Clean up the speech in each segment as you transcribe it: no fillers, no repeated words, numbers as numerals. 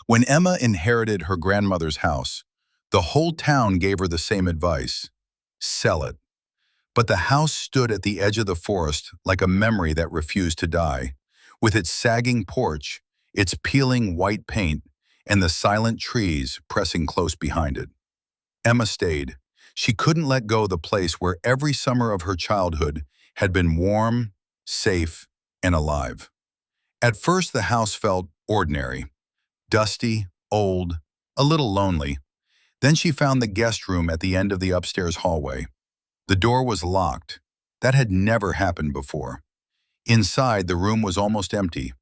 When Emma inherited her grandmother's house, the whole town gave her the same advice: sell it. But the house stood at the edge of the forest like a memory that refused to die, with its sagging porch, its peeling white paint, and the silent trees pressing close behind it. Emma stayed. She couldn't let go the place where every summer of her childhood had been warm, safe, and alive. At first, the house felt ordinary, dusty, old, a little lonely. Then she found the guest room at the end of the upstairs hallway. The door was locked. That had never happened before. Inside, the room was almost empty.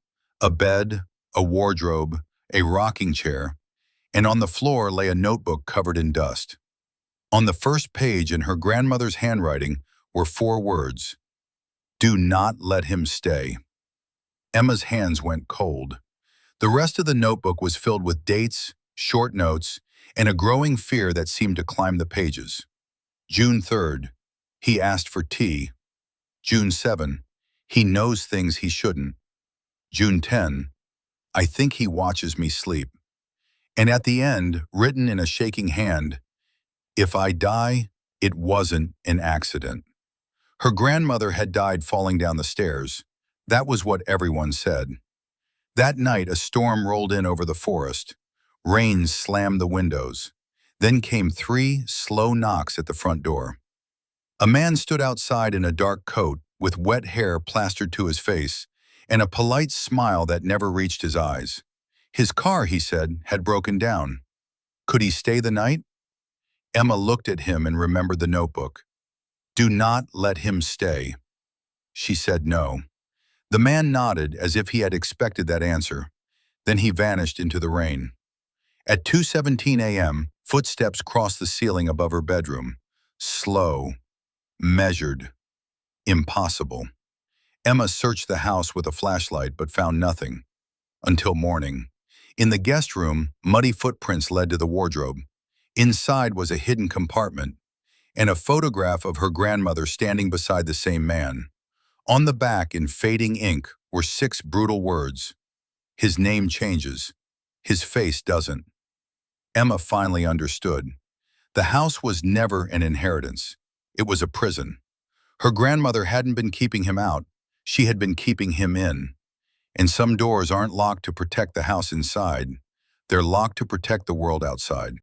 A bed, a wardrobe, a rocking chair, and on the floor lay a notebook covered in dust. On the first page, in her grandmother's handwriting, were 4 words: "Do not let him stay." Emma's hands went cold. The rest of the notebook was filled with dates, short notes, and a growing fear that seemed to climb the pages. June 3rd, he asked for tea. June 7, he knows things he shouldn't. June 10, I think he watches me sleep. And at the end, written in a shaking hand, if I die, it wasn't an accident. Her grandmother had died falling down the stairs. That was what everyone said. That night, a storm rolled in over the forest. Rain slammed the windows. Then came 3 slow knocks at the front door. A man stood outside in a dark coat, with wet hair plastered to his face, and a polite smile that never reached his eyes. His car, he said, had broken down. Could he stay the night? Emma looked at him and remembered the notebook. Do not let him stay. She said no. The man nodded as if he had expected that answer. Then he vanished into the rain. At 2:17 a.m., footsteps crossed the ceiling above her bedroom. Slow, measured, impossible. Emma searched the house with a flashlight but found nothing. Until morning. In the guest room, muddy footprints led to the wardrobe. Inside was a hidden compartment, and a photograph of her grandmother standing beside the same man. On the back, in fading ink, were 6 brutal words. His name changes. His face doesn't. Emma finally understood. The house was never an inheritance. It was a prison. Her grandmother hadn't been keeping him out. She had been keeping him in. And some doors aren't locked to protect the house inside. They're locked to protect the world outside.